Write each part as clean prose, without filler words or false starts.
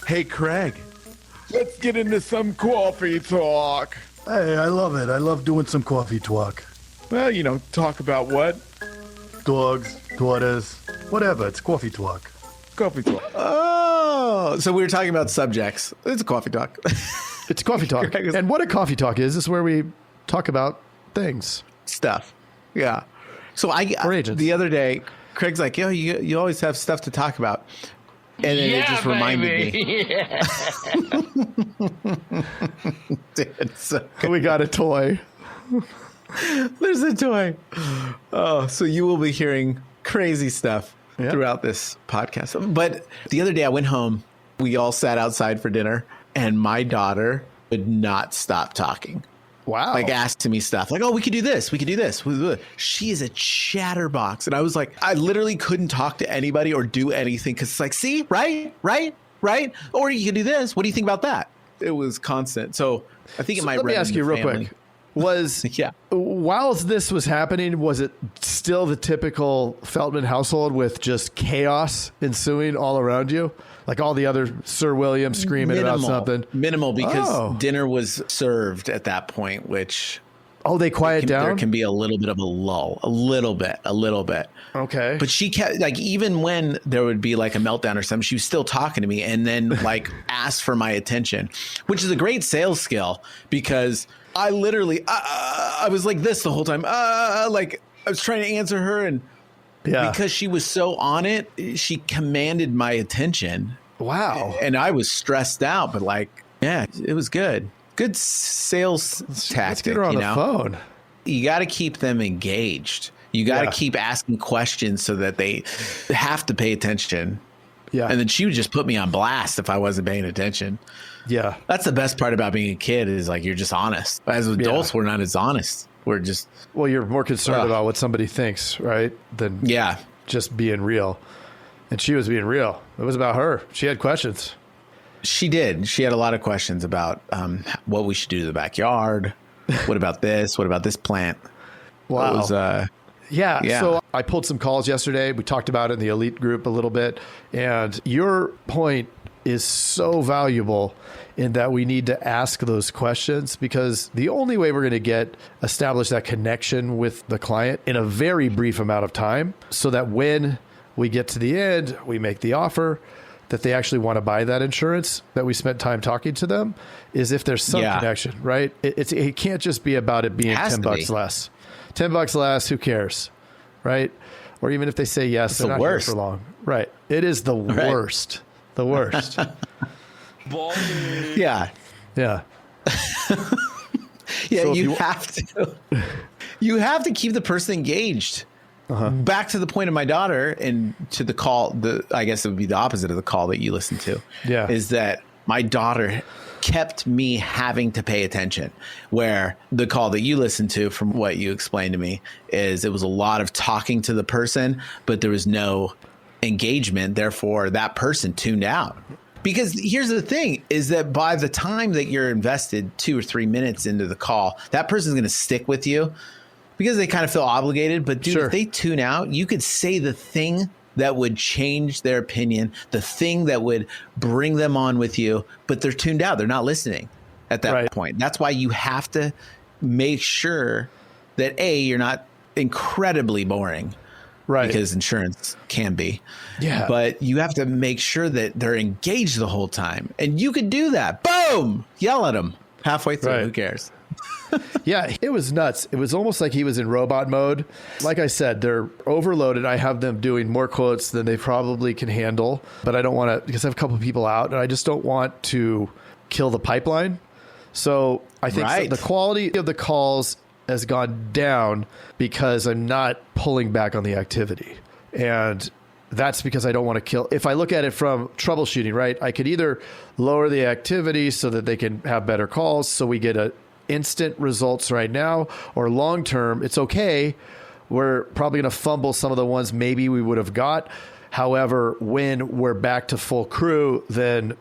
Hey, Craig, let's get into some coffee talk. Hey, I love it. I love doing some coffee talk. Well, talk about what? Dogs, daughters, whatever. It's coffee talk. Coffee talk. Oh, so we were talking about subjects. It's a coffee talk. It's coffee talk. And what a coffee talk is where we talk about things. Stuff. Yeah. So the other day, Craig's like, yo, you always have stuff to talk about. And then it just reminded me. Dude, so we got a toy. There's a toy. Oh, so you will be hearing crazy stuff throughout this podcast. But the other day I went home. We all sat outside for dinner, and my daughter would not stop talking. Wow. Like asking me stuff like, oh, we could do this. We could do this. She is a chatterbox. And I was like, I literally couldn't talk to anybody or do anything because it's like, see, right. Or you can do this. What do you think about that? It was constant. So I think it might. Let me ask you real quick. While this was happening, was it still the typical Feltman household with just chaos ensuing all around you? Like all the other Sir Williams screaming about something? Minimal, because dinner was served at that point, which... Oh, they quiet down? There can be a little bit of a lull. A little bit. Okay. But she kept, like, even when there would be like a meltdown or something, she was still talking to me and then like asked for my attention, which is a great sales skill because I literally, I was like this the whole time. Like I was trying to answer her and because she was so on it, she commanded my attention. Wow. And I was stressed out, but like, yeah, it was good. Good sales tactic. Let's get her on the phone. You got to keep them engaged. You got to keep asking questions so that they have to pay attention. Yeah. And then she would just put me on blast if I wasn't paying attention. Yeah. That's the best part about being a kid is like, you're just honest. As adults, we're not as honest. We're just. Well, you're more concerned about what somebody thinks, right? Than just being real. And she was being real. It was about her. She had questions. She did. She had a lot of questions about what we should do to the backyard. What about this? What about this plant? Wow. It was, yeah. So I pulled some calls yesterday. We talked about it in the elite group a little bit. And your point is so valuable in that we need to ask those questions because the only way we're going to establish that connection with the client in a very brief amount of time so that when we get to the end, we make the offer that they actually want to buy that insurance, that we spent time talking to them, is if there's some connection, right? It can't just be about it being $10 less. $10 less, who cares, right? Or even if they say yes, they're not here for long. Right. It is the worst. The worst. Yeah. Yeah. So you have to keep the person engaged. Back to the point of my daughter and to the call, I guess it would be the opposite of the call that you listened to. Yeah. Is that my daughter kept me having to pay attention, where the call that you listened to, from what you explained to me, is it was a lot of talking to the person, but there was no engagement. Therefore, that person tuned out. Because here's the thing is that by the time that you're invested 2 or 3 minutes into the call, that person's going to stick with you because they kind of feel obligated. But dude, if they tune out, you could say the thing that would change their opinion, the thing that would bring them on with you, but they're tuned out. They're not listening at that point. That's why you have to make sure that you're not incredibly boring. Right. Because insurance can be. Yeah. But you have to make sure that they're engaged the whole time. And you could do that. Boom! Yell at them halfway through. Who cares? Yeah, it was nuts. It was almost like he was in robot mode. Like I said, they're overloaded. I have them doing more quotes than they probably can handle. But I don't want to, because I have a couple of people out, and I just don't want to kill the pipeline. So I think the quality of the calls has gone down because I'm not pulling back on the activity. And that's because I don't want to kill. If I look at it from troubleshooting, right, I could either lower the activity so that they can have better calls so we get instant results right now, or long term, it's okay. We're probably going to fumble some of the ones maybe we would have got. However, when we're back to full crew, then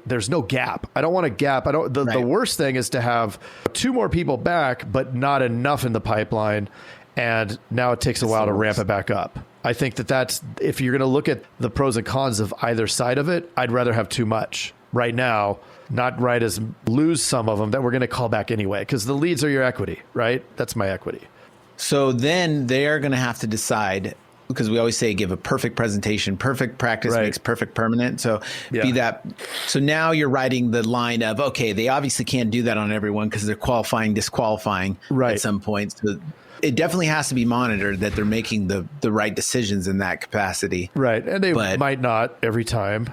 there's no gap. I don't want a gap. The worst thing is to have 2 more people back, but not enough in the pipeline. And now it takes a while to ramp it back up. I think that's, if you're going to look at the pros and cons of either side of it, I'd rather have too much right now, not right as lose some of them that we're going to call back anyway, because the leads are your equity, right? That's my equity. So then they're going to have to decide, because we always say give a perfect presentation, perfect practice makes perfect permanent. So be that. So now you're writing the line of, okay, they obviously can't do that on everyone because they're qualifying, disqualifying at some point. So it definitely has to be monitored that they're making the right decisions in that capacity. Right. And they might not every time.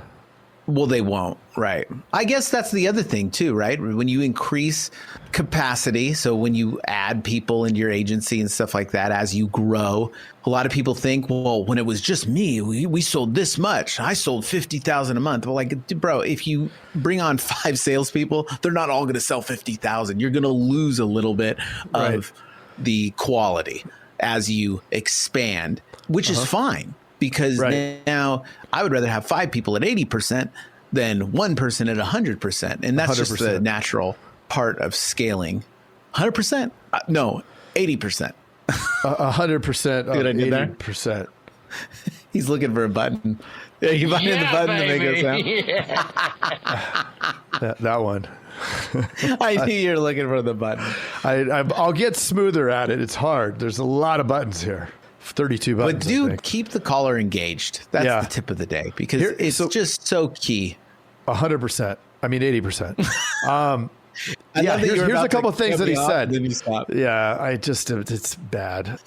Well, they won't. Right. I guess that's the other thing too, right? When you increase capacity, so when you add people into your agency and stuff like that, as you grow, a lot of people think, well, when it was just me, we sold this much. I sold 50,000 a month. Well, like, bro, if you bring on 5 salespeople, they're not all going to sell 50,000. You're going to lose a little bit of the quality as you expand, which is fine. Because now I would rather have 5 people at 80% than 1 person at 100%. And that's 100%. Just the natural part of scaling. 100%? No, 80%. 100% Did I do 80%. He's looking for a button. Yeah, you find the button to make it sound. that one. I knew you were looking for the button. I'll get smoother at it. It's hard. There's a lot of buttons here. 32 buttons. But dude, keep the caller engaged. That's the tip of the day, because it's just so key. 100%. I mean, 80%. Here's a couple of things that he said. Yeah, it's bad.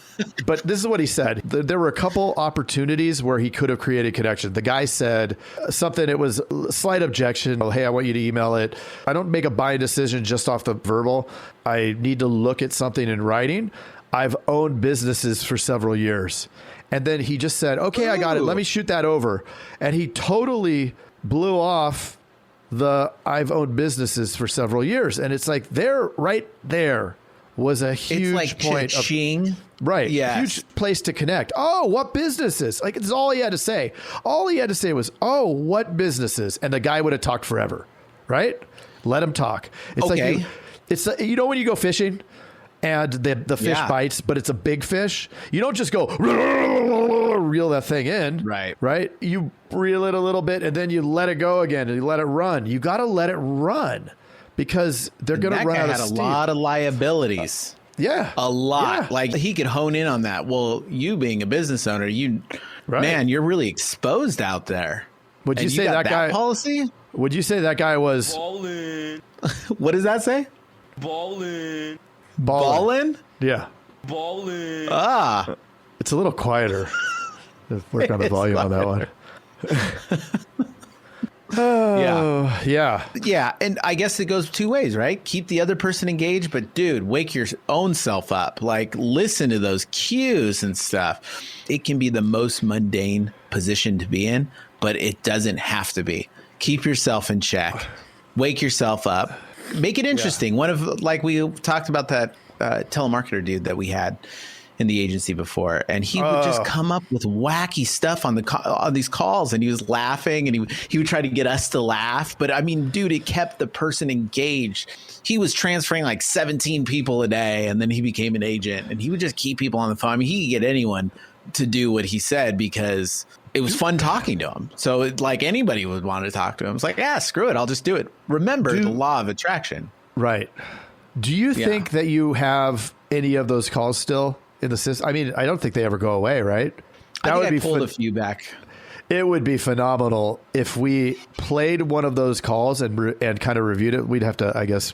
But this is what he said. There were a couple opportunities where he could have created connection. The guy said something, it was a slight objection. Oh, hey, I want you to email it. I don't make a buying decision just off the verbal. I need to look at something in writing. I've owned businesses for several years. And then he just said, okay, I got it. Let me shoot that over. And he totally blew off the I've owned businesses for several years. And it's like right there was a huge point cha-ching. Right. Yes. Huge place to connect. Oh, what businesses? Like, it's all he had to say. All he had to say was, oh, what businesses? And the guy would have talked forever. Right? Let him talk. It's like, you know, when you go fishing and the fish bites, but it's a big fish, you don't just go reel that thing in. Right. You reel it a little bit and then you let it go again and you let it run. You got to let it run because they're going to run out of steam. That guy had a lot of liabilities. A lot. Yeah. Like, he could hone in on that. Well, you being a business owner, man, you're really exposed out there. Would you say that guy policy? Would you say that guy was ballin'? What does that say? Ballin'. Ballin'? Yeah. Ballin'. Ah. It's a little quieter. Work on the volume on that one. Yeah. And I guess it goes 2 ways, right? Keep the other person engaged, but dude, wake your own self up. Like, listen to those cues and stuff. It can be the most mundane position to be in, but it doesn't have to be. Keep yourself in check. Wake yourself up. Make it interesting. One of, like, we talked about that telemarketer dude that we had in the agency before, and he would just come up with wacky stuff on these calls, and he was laughing, and he would try to get us to laugh. But I mean, dude, it kept the person engaged. He was transferring like 17 people a day, and then he became an agent, and he would just keep people on the phone. I mean, he could get anyone to do what he said because it was fun talking to him. So like, anybody would want to talk to him. It's like, yeah, screw it, I'll just do it. Remember the law of attraction. Right. Do you think that you have any of those calls still in the system? I mean, I don't think they ever go away, right? I pulled a few back. It would be phenomenal if we played one of those calls and kind of reviewed it. We'd have to, I guess,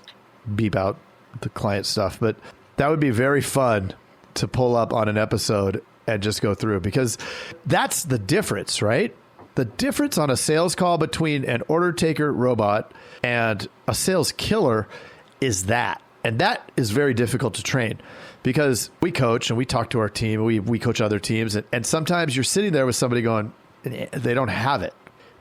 beep out the client stuff, but that would be very fun to pull up on an episode and just go through, because that's the difference, right? The difference on a sales call between an order taker robot and a sales killer is that. And that is very difficult to train, because we coach and we talk to our team. We coach other teams. And sometimes you're sitting there with somebody going, they don't have it.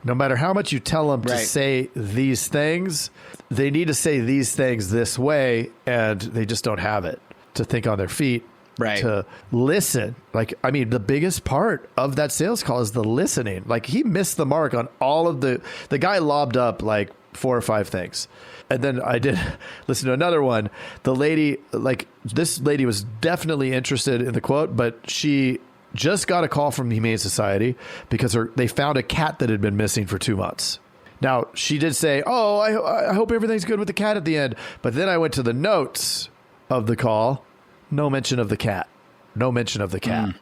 No matter how much you tell them to say these things, they need to say these things this way, and they just don't have it to think on their feet. To listen. Like, I mean, the biggest part of that sales call is the listening. Like, he missed the mark on all of the guy lobbed up like 4 or 5 things. And then I did listen to another one. The lady, like, this lady was definitely interested in the quote, but she just got a call from the Humane Society because they found a cat that had been missing for 2 months. Now, she did say, oh, I hope everything's good with the cat at the end. But then I went to the notes of the call. No mention of the cat. No mention of the cat.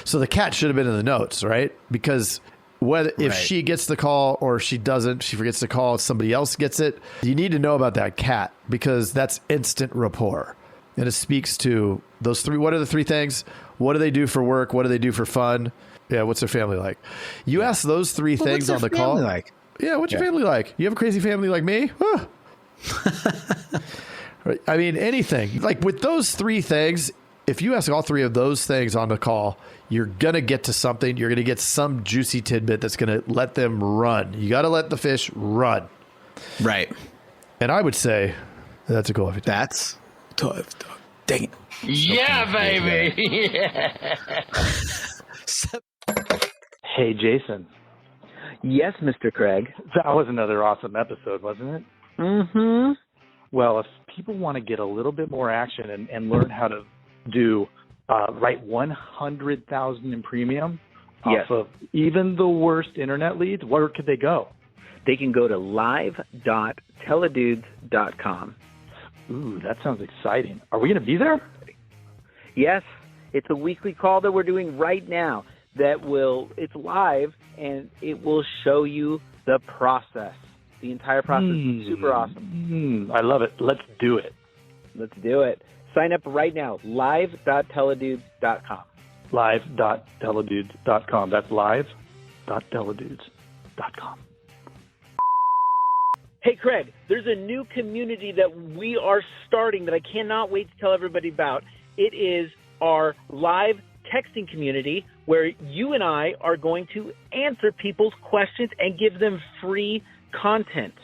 So the cat should have been in the notes, right? Because if she gets the call or she doesn't, she forgets to call, somebody else gets it. You need to know about that cat because that's instant rapport. And it speaks to those three. What are the three things? What do they do for work? What do they do for fun? Yeah, what's their family like? You ask those three things on the call. Like? Yeah, what's your family like? You have a crazy family like me? I mean, anything. Like with those three things, if you ask all three of those things on the call, you're going to get to something. You're going to get some juicy tidbit that's going to let them run. You got to let the fish run. Right. And I would say that's a goal. That's tough. Dang it. Yeah, baby. Hey, Jason. Yes, Mr. Craig. That was another awesome episode, wasn't it? Mm-hmm. Well, if people want to get a little bit more action and learn how to write 100,000 in premium off of even the worst internet leads, where could they go? They can go to live.teledudes.com. Ooh, that sounds exciting. Are we going to be there? Yes, it's a weekly call that we're doing right now it's live and it will show you the process. The entire process is super awesome. I love it. Let's do it. Let's do it. Sign up right now, live.teledudes.com. Live.teledudes.com. That's live.teledudes.com. Hey, Craig, there's a new community that we are starting that I cannot wait to tell everybody about. It is our live texting community where you and I are going to answer people's questions and give them free content,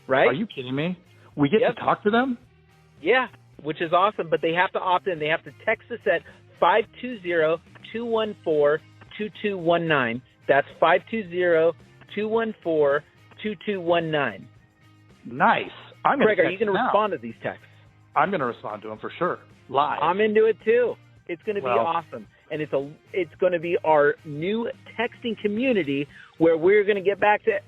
right? Are you kidding me? We get to talk to them? Yeah, which is awesome, but they have to opt in. They have to text us at 520-214-2219. That's 520-214-2219. Nice. Craig, are you going to respond to these texts? I'm going to respond to them for sure. Live. I'm into it too. It's going to be awesome. And it's going to be our new texting community where we're going to get back to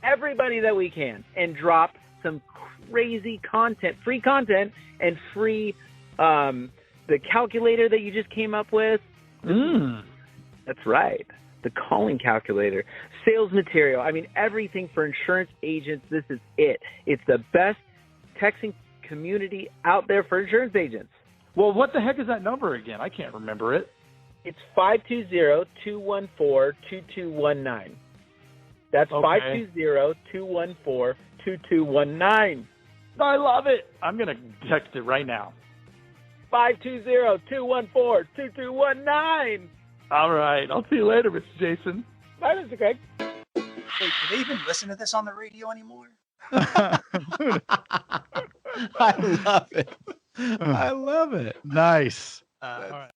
everybody that we can and drop some crazy content, free content, and free the calculator that you just came up with. That's right. The calling calculator, sales material. I mean, everything for insurance agents. This is it. It's the best texting community out there for insurance agents. Well, what the heck is that number again? I can't remember it. It's 520-214-2219. That's 520-214-2219. I love it. I'm going to text it right now. 520-214-2219. All right. I'll see you later, Mr. Jason. Bye, Mr. Craig. Wait, do they even listen to this on the radio anymore? I love it. I love it. Nice. All right.